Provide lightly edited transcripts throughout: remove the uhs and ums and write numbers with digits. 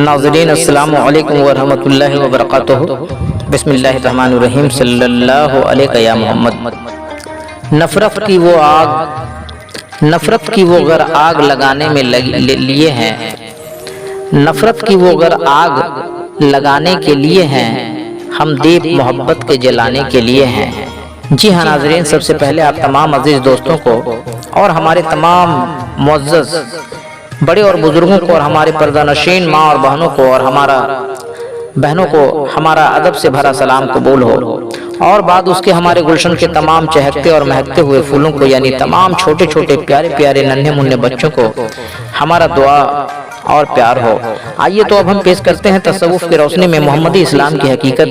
ناظرین السلام علیکم ورحمۃ اللہ وبرکاتہ۔ بسم اللہ الرحمن الرحیم۔ صلی اللہ علیہ یا محمد۔ نفرت کی وہ گر آگ لگانے میں لیے ہیں، نفرت کی وہ گر آگ لگانے کے لیے ہیں، ہم دیپ محبت کے جلانے کے لیے ہیں۔ جی ہاں ناظرین، سب سے پہلے آپ تمام عزیز دوستوں کو اور ہمارے تمام معزز بڑے اور بزرگوں کو اور ہمارے پردہ نشین ماں اور بہنوں کو ہمارا ادب سے بھرا سلام قبول ہو، اور بعد اس کے ہمارے گلشن کے تمام چہکتے اور مہکتے ہوئے پھولوں کو، یعنی تمام چھوٹے چھوٹے پیارے پیارے ننھے منھے بچوں کو ہمارا دعا اور پیار ہو۔ آئیے تو اب ہم پیش کرتے ہیں تصوف کی روشنی میں محمدی اسلام کی حقیقت،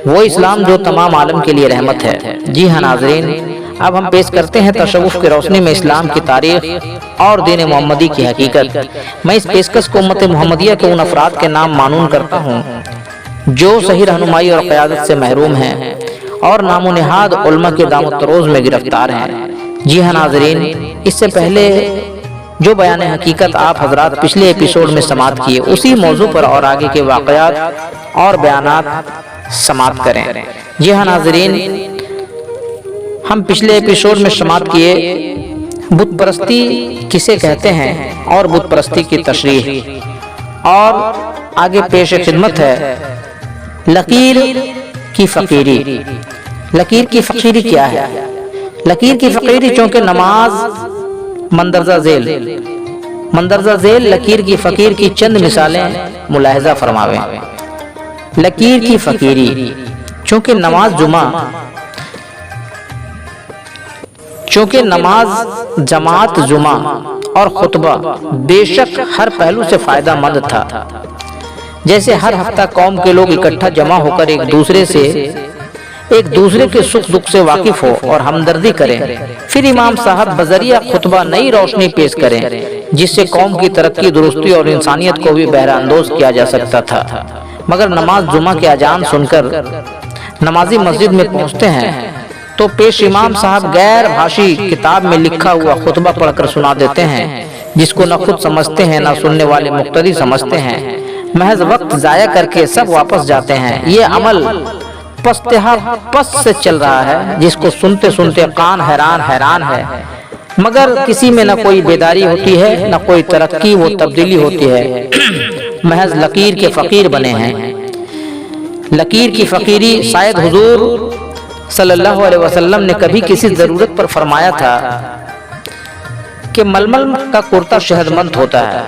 وہ اسلام جو تمام عالم کے لیے رحمت ہے۔ جی ہاں ناظرین، اب ہم پیش کرتے ہیں تصوف کی روشنی میں اسلام کی تاریخ اور دین محمدی کی حقیقت۔ میں اس پیشکش کو امت محمدیہ کے ان افراد کے نام معنون کرتا ہوں جو صحیح رہنمائی اور قیادت سے محروم ہیں اور نام و نہاد علماء کے دام و تروز میں گرفتار ہیں۔ جی ہاں ناظرین، اس سے پہلے جو بیان حقیقت آپ حضرات پچھلے ایپیسوڈ میں سماعت کیے، اسی موضوع پر اور آگے کے واقعات اور بیانات سماعت کریں۔ جی ہاں ناظرین، ہم پچھلے ایپیسوڈ میں سماعت کیے بت پرستی کسے کہتے ہیں اور بت پرستی کی تشریح، اور آگے پیش خدمت ہے لکیر کی فقیری۔ لکیر کی فقیری کیا ہے؟ لکیر کی فقیری چونکہ نماز مندرجہ ذیل لکیر کی فقیر کی چند مثالیں ملاحظہ فرماویں۔ لکیر کی فقیری چونکہ نماز جماعت جمعہ اور خطبہ بے شک ہر پہلو سے فائدہ مند تھا، جیسے ہر ہفتہ قوم کے لوگ اکٹھا جمع ہو کر ایک دوسرے کے سکھ دکھ سے واقف ہو اور ہمدردی کریں، پھر امام صاحب بذریعہ خطبہ نئی روشنی پیش کریں جس سے قوم کی ترقی، درستی اور انسانیت کو بھی بہرہ اندوز کیا جا سکتا تھا۔ مگر نماز جمعہ کے اذان سن کر نمازی مسجد میں پہنچتے ہیں تو پیش امام صاحب غیر بھاشی کتاب میں لکھا ہوا خطبہ پڑھ کر سنا دیتے ہیں، جس کو نہ خود سمجھتے ہیں نہ سننے والے مقتدی سمجھتے ہیں۔ محض وقت ضائع کر کے سب واپس جاتے ہیں۔ یہ عمل پس سے چل رہا ہے جس کو سنتے سنتے کان حیران ہے، مگر کسی میں نہ کوئی بیداری ہوتی ہے نہ کوئی ترقی و تبدیلی ہوتی ہے، محض لکیر کے فقیر بنے ہیں۔ لکیر کی فقیری شاید حضور صلی اللہ علیہ وسلم نے کبھی کسی ضرورت پر فرمایا تھا کہ ململ کا کرتا شہد مند ہوتا ہے،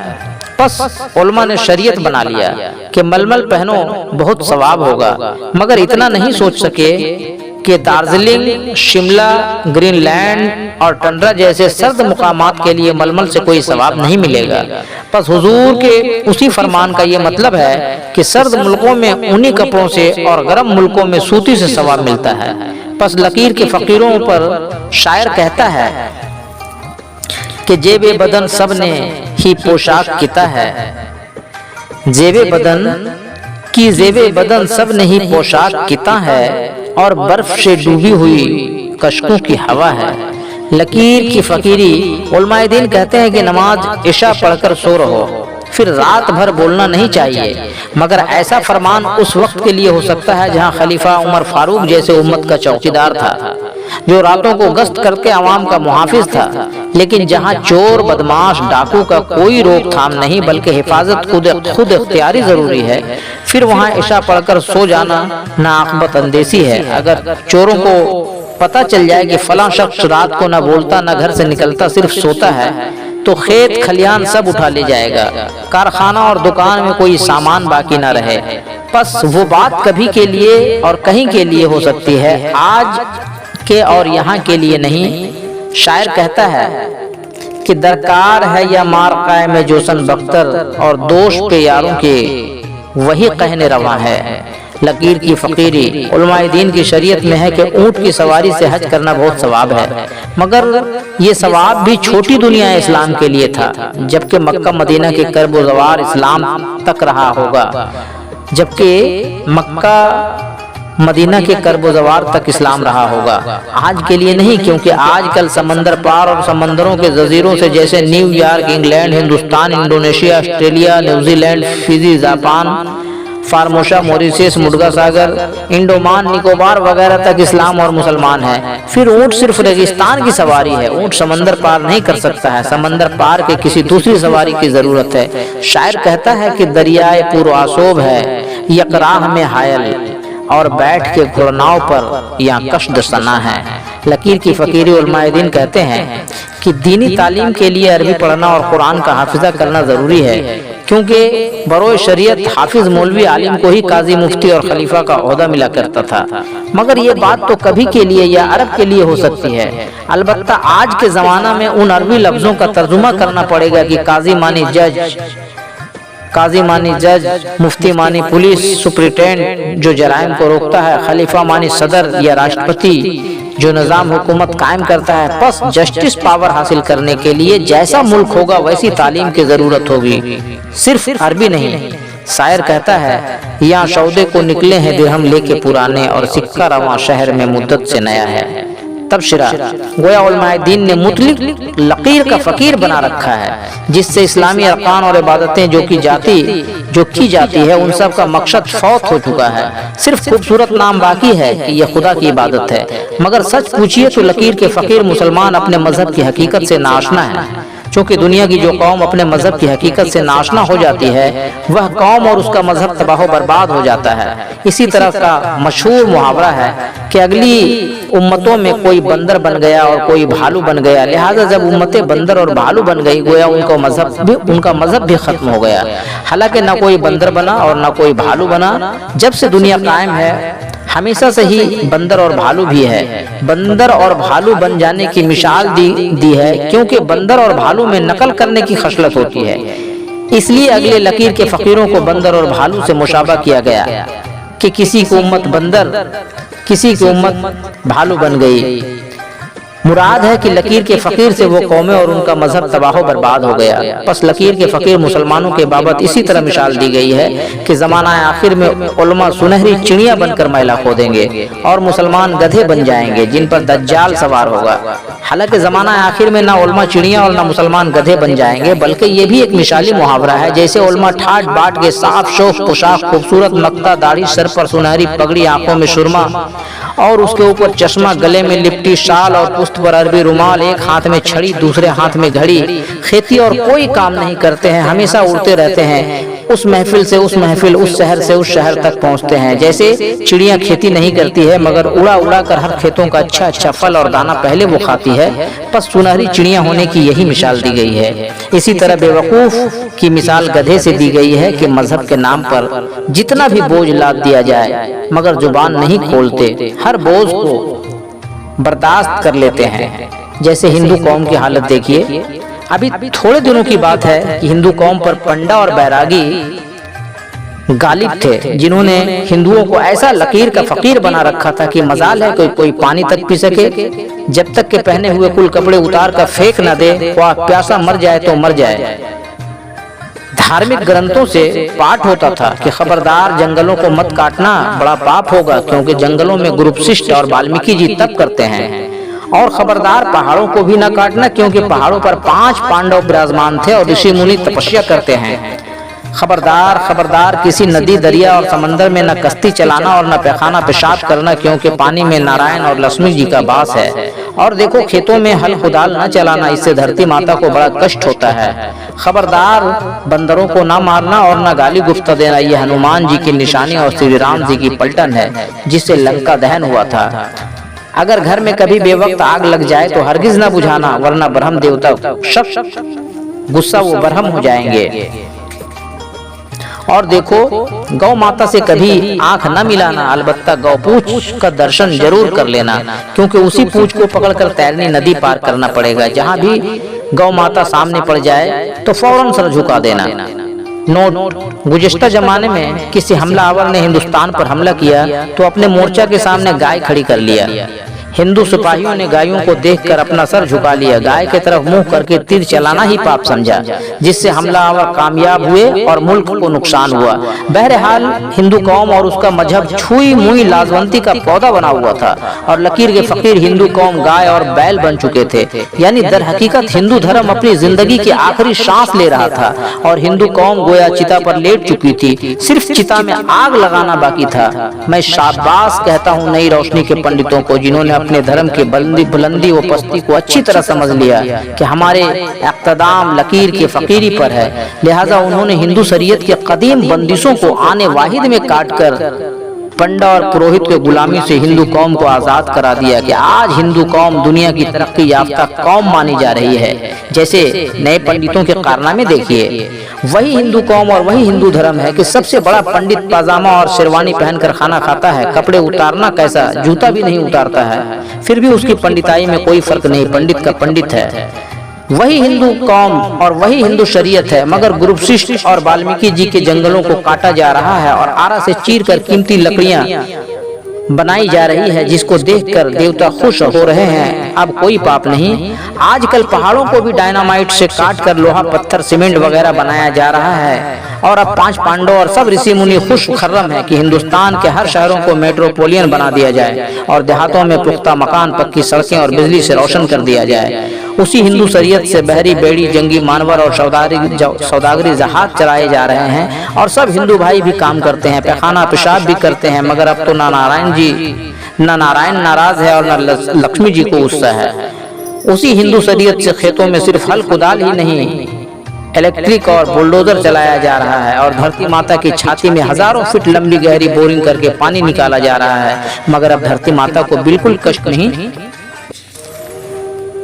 پس علماء نے شریعت بنا لیا کہ ململ پہنو بہت ثواب ہوگا، مگر اتنا نہیں سوچ سکے کہ دارجلنگ، شملہ، گرین لینڈ اور ٹنڈرا جیسے سرد مقامات کے لیے ململ سے کوئی ثواب نہیں ملے گا۔ پس حضور کے اسی فرمان کا یہ مطلب ہے کہ سرد ملکوں میں اونی کپڑوں سے اور گرم ملکوں میں سوتی سے ثواب ملتا ہے۔ پس لکیر کے فقیروں پر شاعر کہتا ہے کہ جیب بدن سب نے ہی پوشاک کتا ہے، زیب بدن سب نے ہی پوشاک کتا ہے، اور برف سے ڈوبی ہوئی کشکوں کی ہوا ہے۔ لکیر کی فقیری علماء دین کہتے ہیں کہ نماز عشاء پڑھ کر سو رہو، پھر رات بھر بولنا نہیں چاہیے، مگر ایسا فرمان اس وقت کے لیے ہو سکتا ہے جہاں خلیفہ عمر فاروق جیسے امت کا چوکیدار تھا، جو راتوں کو گشت کر کے عوام کا محافظ تھا، لیکن جہاں چور، بدماش، ڈاکو کا کوئی روک تھام نہیں بلکہ حفاظت خود اختیاری ضروری ہے، پھر وہاں عشاء پڑھ کر سو جانا ناعاقبت اندیسی ہے۔ اگر چوروں کو پتہ چل جائے کہ فلاں شخص رات کو نہ بولتا نہ گھر سے نکلتا، صرف سوتا ہے، تو کھیت کھلیان سب اٹھا لے جائے گا، کارخانہ اور دکان میں کوئی سامان باقی نہ رہے۔ پس وہ بات کبھی کے لیے اور کہیں کے لیے ہو سکتی ہے، آج کے اور یہاں کے لیے نہیں۔ شاعر کہتا ہے کہ درکار ہے یا مار قائم جوسن بختر، اور دوش پہ یاروں کے وہی کہنے رواں ہے۔ لکیر کی فقیری علماء دین کی شریعت میں ہے کہ اونٹ کی سواری سے حج کرنا بہت ثواب ہے، مگر یہ ثواب بھی چھوٹی دنیا اسلام کے لیے تھا، جبکہ مکہ مدینہ کے کرب و زوار اسلام تک رہا ہوگا، جبکہ مکہ मदीना के कर्ब ज़वार तक इस्लाम रहा होगा। आज के लिए नहीं, क्योंकि आज कल समंदर पार और समंदरों के जजीरों से जैसे New York, England, Hindustan, Indonesia, Australia, New Zealand, Fiji, Japan, Formosa, Mauritius, मुर्गा सागर, इंडोमान, निकोबार वगैरह तक इस्लाम और मुसलमान है। फिर ऊंट सिर्फ रेगिस्तान की सवारी है, ऊंट समंदर पार नहीं कर सकता है, समंदर पार के किसी दूसरी सवारी की जरूरत है। शायर कहता है कि दरियाए पुरआसोब है यकराह में हायल, और बैठ के घुड़नाव पर यहाँ कश्द सना है। लकीर की फकीरी उलमाए दीन कहते हैं कि दीनी तालीम के लिए अरबी पढ़ना और कुरान का हाफिजा करना जरूरी है, क्योंकि बरोए शरीयत हाफिज मौलवी आलिम को ही काजी, मुफ्ती और खलीफा का ओहदा मिला करता था। मगर ये बात तो कभी के लिए या अरब के लिए हो सकती है। अलबत्ता आज के जमाना में उन अरबी लफ्जों का तर्जुमा करना पड़ेगा कि काजी मानी जज, काजी मानी जज, मुफ्ती मानी पुलिस सुप्रिटेंडेंट जो जराइम को रोकता है, खलीफा मानी सदर या राष्ट्रपति जो निज़ाम हुकूमत कायम करता है। बस जस्टिस पावर हासिल करने के लिए जैसा मुल्क होगा वैसी तालीम की जरूरत होगी, सिर्फ अरबी नहीं। शायर कहता है यहाँ सौदे को निकले हैं दिरहम लेके पुराने, और सिक्का रवां शहर में मुद्दत से नया है। तबशरा गोया उलमाए दीन ने मुतलिक लकीर का फकीर बना रखा है, जिससे इस्लामी अरकान और इबादतें जो की जाती है उन सब का मकसद फौत हो चुका है। सिर्फ खूबसूरत नाम बाकी है कि यह खुदा की इबादत है। मगर सच पूछिए तो लकीर के फकीर मुसलमान अपने मजहब की हकीकत से नाआशना है। क्योंकि दुनिया की जो कौम अपने मजहब की हकीकत से नाआशना हो जाती है, वह कौम और उसका मजहब तबाह बर्बाद हो जाता है। इसी तरह का मशहूर मुहावरा है कि अगली उम्मतों में कोई बंदर बन गया और कोई भालू बन गया, लिहाजा जब उम्मतें बंदर और भालू बन गई, गोया उनका मजहब भी खत्म हो गया। हालांकि न कोई बंदर बना और न कोई भालू बना। जब से दुनिया कायम है हमेशा से ही बंदर और भालू भी है। बंदर और भालू बन जाने की मिसाल दी है, क्योंकि बंदर और भालू में नकल करने की खसलत होती है। इसलिए अगले लकीर के फकीरों को बंदर और भालू से मुशाबा किया गया कि किसी की उम्मत बंदर, किसी की उम्मत भालू बन गई। मुराद है कि लकीर के फकीर से वो कौमें और उनका मजहब तबाह बर्बाद हो गया। बस लकीर के फकीर मुसलमानों के बाबत इसी तरह मिसाल दी गई है कि ज़माना आखिर में उलमा सुनहरी चिड़िया बनकर मैला खोदेंगे और मुसलमान गधे बन जाएंगे जिन पर दज्जाल सवार होगा। हालांकि ज़माना आखिर में ना उलमा चिड़िया और ना मुसलमान गधे बन जाएंगे, बल्कि ये भी एक मिसाली मुहावरा है। जैसे उलमा ठाट बाट के साफ शोख पोशाक, खूबसूरत नक्ता दाढ़ी, सर पर सुनहरी पगड़ी, आंखों में सुरमा और उसके ऊपर चश्मा, गले में लिपटी शाल और पुस्त पर अरबी रुमाल, एक हाथ में छड़ी दूसरे हाथ में घड़ी, खेती और कोई काम नहीं करते हैं, हमेशा उड़ते रहते हैं, उस महफिल से उस महफिल, उस शहर से उस शहर तक पहुंचते हैं। जैसे चिड़िया खेती नहीं करती है मगर उड़ा उड़ा कर हर खेतों का अच्छा अच्छा फल और दाना पहले वो खाती है। बस सुनहरी चिड़िया होने की यही मिसाल दी गई है। इसी तरह बेवकूफ की मिसाल गधे से दी गई है कि मजहब के नाम पर जितना भी बोझ लाद दिया जाए मगर जुबान नहीं खोलते, हर बोझ को बर्दाश्त कर लेते हैं। जैसे हिंदू कौम की हालत देखिए। अभी थोड़े दिनों की बात है कि हिंदू कौम पर पंडा और बैरागी गालिब थे, जिन्होंने हिंदुओं को ऐसा लकीर का फकीर बना रखा था कि मजाल है कोई पानी तक पी सके, जब तक के पहने हुए कुल कपड़े उतार कर फेंक न दे, वह प्यासा मर जाए तो मर जाए। धार्मिक ग्रंथों से पाठ होता था कि खबरदार जंगलों को मत काटना, बड़ा पाप होगा, क्योंकि जंगलों में गुरुवशिष्ठ और वाल्मीकि जी तप करते हैं। और खबरदार पहाड़ों को भी न काटना, क्योंकि पहाड़ों पर 5 पांडव विराजमान थे और ऋषि मुनि तपस्या करते हैं। खबरदार खबरदार किसी नदी, दरिया और समंदर में न कश्ती चलाना और न पैखाना पेशाब करना, क्योंकि पानी में नारायण और लक्ष्मी जी का वास है। और देखो खेतों में हल कुदाल न चलाना, इससे धरती माता को बड़ा कष्ट होता है। खबरदार बंदरों को न मारना और न गाली गुफ्ता देना, ये हनुमान जी की निशानी और श्री राम जी की पलटन है जिससे लंका दहन हुआ था। अगर घर में कभी बेवक्त आग लग जाए तो हरगिज न बुझाना, वरना ब्रह्म देवता गुस्सा वो बरहम हो जाएंगे। और देखो गौ माता से कभी आंख न मिलाना, अलबत्ता गौ पूछ का दर्शन जरूर कर लेना, क्योंकि उसी पूछ को पकड़कर तैरनी नदी पार करना पड़ेगा। जहाँ भी गौ माता सामने पड़ जाए तो फौरन सर झुका देना। नोट, गुज़िश्ता जमाने में किसी हमलावर ने हिंदुस्तान पर हमला किया तो अपने मोर्चा के सामने गाय खड़ी कर लिया। हिंदू सिपाहियों ने गायों को देखकर अपना सर झुका लिया, गाय की तरफ मुंह करके तीर चलाना ही पाप समझा, जिससे हमलावर कामयाब हुए और मुल्क को नुकसान हुआ। बहरहाल हिंदू कौम और उसका मजहब छुई मुई लाजवंती का पौधा बना हुआ था और लकीर के फकीर हिंदू कौम गाय और बैल बन चुके थे। यानी दर हकीकत हिंदू धर्म अपनी जिंदगी की आखिरी सांस ले रहा था और हिंदू कौम गोया चिता पर लेट चुकी थी, सिर्फ चिता में आग लगाना बाकी था। मैं शाबाश कहता हूँ नई रोशनी के पंडितों को, जिन्होंने अपने धर्म की बुलंदी व पस्ती को अच्छी तरह समझ लिया कि हमारे इक़्तिदाम लकीर के फकीरी पर है, लिहाजा उन्होंने हिंदू शरीयत के कदीम बंदिशों को आने वाहिद में काटकर पंडा और पुरोहित के गुलामी से हिंदू कौम को आजाद करा दिया कि आज हिंदू कौम दुनिया की तरक्की याफ्ता कौम मानी जा रही है। जैसे नए पंडितों के कारनामे देखिए, वही हिंदू कौम और वही हिंदू धर्म है कि सबसे बड़ा पंडित पाजामा और शेरवानी पहनकर खाना खाता है, कपड़े उतारना कैसा, जूता भी नहीं उतारता है, फिर भी उसकी पंडिताई में कोई फर्क नहीं, पंडित का पंडित है। वही हिंदू कौम और वही हिंदू शरीयत है, मगर गुरुवशिष्ठ और वाल्मीकि जी के जंगलों को काटा जा रहा है और आरा से चीर कर कीमती लकड़ियां बनाई जा रही है, जिसको देखकर देवता खुश हो रहे हैं। अब कोई पाप नहीं। आजकल पहाड़ों को भी डायनामाइट से काट कर लोहा पत्थर सीमेंट वगैरह बनाया जा रहा है और अब 5 पांडव और सब ऋषि मुनि खुश खर्रम है कि हिंदुस्तान के हर शहरों को मेट्रोपोलियन बना दिया जाए और देहातों में पुख्ता मकान, पक्की सड़कें और बिजली से रोशन कर दिया जाए। उसी हिंदू शरीयत से बहरी बेड़ी, जंगी मानवर और सौदागरी जहाज चलाए जा रहे हैं और सब हिंदू भाई भी काम करते हैं, पैखाना पेशाब भी करते हैं, मगर अब तो ना नारायण नाराज है और ना लक्ष्मी जी को गुस्सा है। उसी हिंदू शरीयत से खेतों में सिर्फ हल कुदाल ही नहीं, इलेक्ट्रिक और बुलडोजर चलाया जा रहा है और धरती माता की छाती में हजारों फीट लंबी गहरी बोरिंग करके पानी निकाला जा रहा है, मगर अब धरती माता को बिल्कुल कष्ट नहीं,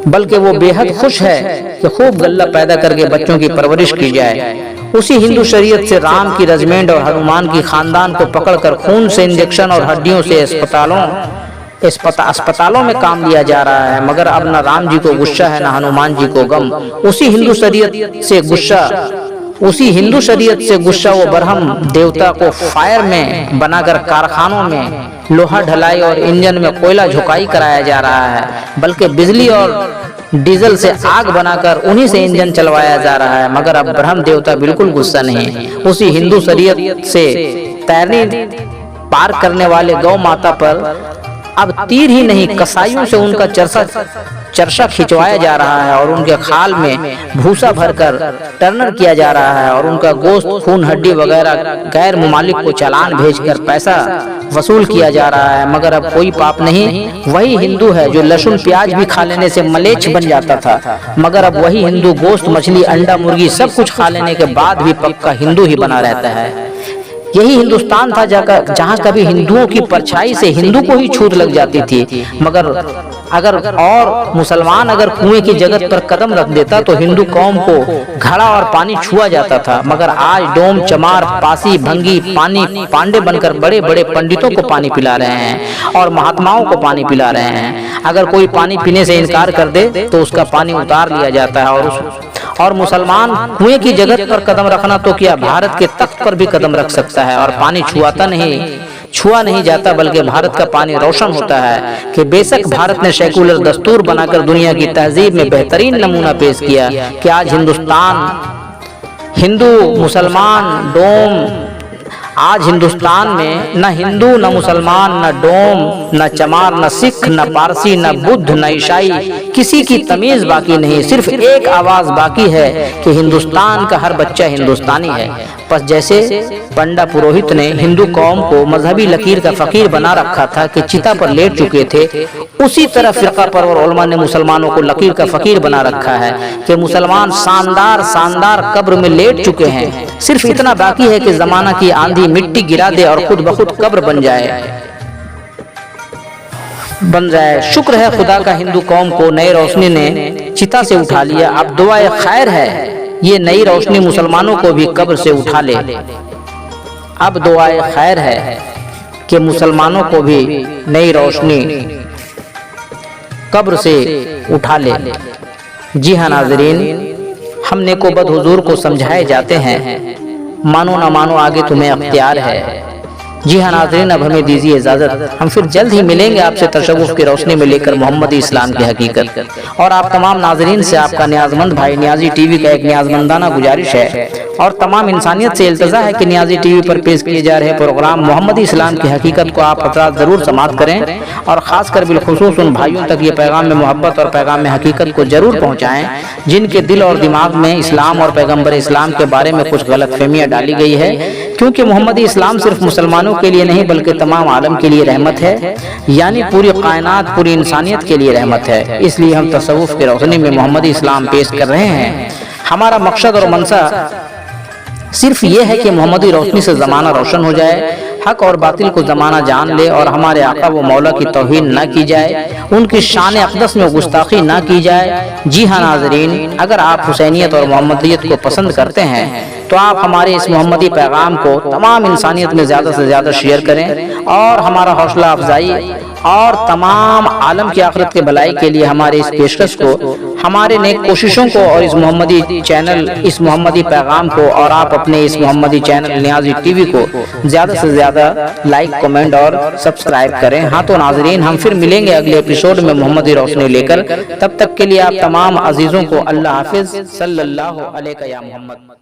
बल्कि वो बेहद खुश है कि खूब गल्ला पैदा करके बच्चों की परवरिश की जाए। उसी हिंदू शरीयत से राम की रजमेंट और हनुमान की खानदान को पकड़कर खून से इंजेक्शन और हड्डियों से अस्पतालों में काम लिया जा रहा है, मगर अब न राम जी को गुस्सा है न हनुमान जी को गम। उसी हिंदू शरीयत से गुस्सा वो बरहम देवता को फायर में बनाकर कारखानों में लोहा ढलाई और इंजन में कोयला झुकाई कराया जा रहा है, बल्कि बिजली और डीजल से आग बनाकर उन्हीं से इंजन चलवाया जा रहा है, मगर अब ब्रह्म देवता बिल्कुल गुस्सा नहीं। उसी हिंदू शरीयत से तैरनी पार करने वाले गौ माता पर अब तीर ही नहीं, कसाईयों से उनका चरसा खिंचवाया जा रहा है और उनके खाल में भूसा भरकर टर्नर किया जा रहा है और उनका गोश्त, खून, हड्डी वगैरह गैर मुमालिक को चालान भेजकर पैसा वसूल किया जा रहा है, मगर अब कोई पाप नहीं। वही हिंदू है जो लहसुन प्याज भी खा लेने से मलेच्छ बन जाता था, मगर अब वही हिंदू गोश्त, मछली, अंडा, मुर्गी सब कुछ खा लेने के बाद भी पक्का हिंदू ही बना रहता है। यही हिंदुस्तान था जहाँ कभी हिंदुओं की परछाई से हिंदू को ही छूत लग जाती थी, मगर मुसलमान अगर कुएं की जगत पर कदम रख देता तो हिंदू कौम को घड़ा और पानी छुआ जाता था, मगर आज डोम, चमार, पासी, भंगी, पांडे बनकर बड़े बड़े पंडितों को पानी पिला रहे हैं और महात्माओं को पानी पिला रहे हैं। अगर कोई पानी पीने से इनकार कर दे तो उसका पानी उतार लिया जाता है और मुसलमान कुएं की जगत पर कदम रखना तो क्या, भारत के तख्त पर भी कदम रख सकता है और पानी छुआ नहीं जाता, बल्कि भारत का पानी रोशन होता है कि बेशक भारत ने सेकुलर दस्तूर बनाकर दुनिया की तहजीब में बेहतरीन नमूना पेश किया कि आज हिंदू मुसलमान डोम, आज हिंदुस्तान में न हिंदू न मुसलमान न डोम न चमार न सिख न पारसी न बुद्ध न ईसाई, किसी की तमीज बाकी नहीं, सिर्फ एक आवाज बाकी है कि हिंदुस्तान का हर बच्चा हिंदुस्तानी है। बस जैसे पंडा पुरोहित ने हिंदू कौम को मजहबी लकीर का फकीर बना रखा था कि चिता पर लेट चुके थे, उसी तरह फिरका परवर उलमा ने मुसलमानों को लकीर का फकीर बना रखा है कि मुसलमान शानदार कब्र में लेट चुके हैं, सिर्फ इतना बाकी है कि जमाना की आंधी मिट्टी गिरा दे और खुद ब खुद कब्र बन जाए। शुक्र है खुदा का हिंदू कौम को नई रोशनी ने चिता से उठा लिया। अब दुआए खैर है ये नई रोशनी मुसलमानों को भी कब्र से उठा ले। अब दुआए खैर है कि मुसलमानों को भी नई रोशनी कब्र से उठा ले। जी हाँ नाज़रीन, हमने को बद हुजूर को समझाए जाते हैं, मानो ना मानो आगे तुम्हें अख्तियार है। جی ہاں ناظرین، اب ہمیں دیجیے اجازت، ہم پھر جلد ہی ملیں گے آپ سے تصوف کی روشنی میں لے کر محمدی اسلام کی حقیقت۔ اور آپ تمام ناظرین سے آپ کا نیاز مند بھائی نیازی ٹی وی کا ایک نیاز مندانہ گزارش ہے اور تمام انسانیت سے التجا ہے کہ نیازی ٹی وی پر پیش کیے جا رہے پروگرام محمدی اسلام کی حقیقت کو آپ حضرات ضرور سماعت کریں، اور خاص کر بالخصوص ان بھائیوں تک یہ پیغام محبت اور پیغام حقیقت کو ضرور پہنچائیں جن کے دل اور دماغ میں اسلام اور پیغمبر اسلام کے بارے میں کچھ غلط فہمیاں ڈالی گئی ہے، کیونکہ محمدی اسلام صرف مسلمانوں کے لیے نہیں بلکہ تمام عالم کے لیے رحمت ہے، یعنی پوری کائنات، پوری انسانیت کے لیے رحمت ہے۔ اس لیے ہم تصوف کی روشنی میں محمدی اسلام پیش کر رہے ہیں۔ ہمارا مقصد اور منشا صرف یہ ہے کہ محمدی روشنی سے زمانہ روشن ہو جائے، حق اور باطل کو زمانہ جان لے، اور ہمارے آقا و مولا کی توہین نہ کی جائے، ان کی شان اقدس میں گستاخی نہ کی جائے۔ جی ہاں ناظرین، اگر آپ حسینیت اور محمدیت کو پسند کرتے ہیں تو آپ ہمارے اس محمدی پیغام کو تمام انسانیت میں زیادہ سے زیادہ شیئر کریں، اور ہمارا حوصلہ افزائی اور تمام عالم کی آخرت کے بھلائی کے لیے ہمارے اس پیشکش کو، ہمارے نیک کوششوں کو اور اس محمدی چینل، اس محمدی پیغام کو، اور آپ اپنے اس محمدی چینل نیازی ٹی وی کو زیادہ سے زیادہ لائک، کمنٹ اور سبسکرائب کریں۔ ہاں تو ناظرین، ہم پھر ملیں گے اگلے ایپیسوڈ میں محمدی روشنی لے کر، تب تک کے لیے آپ تمام عزیزوں کو اللہ حافظ۔ صلی اللہ علیہ یا محمد۔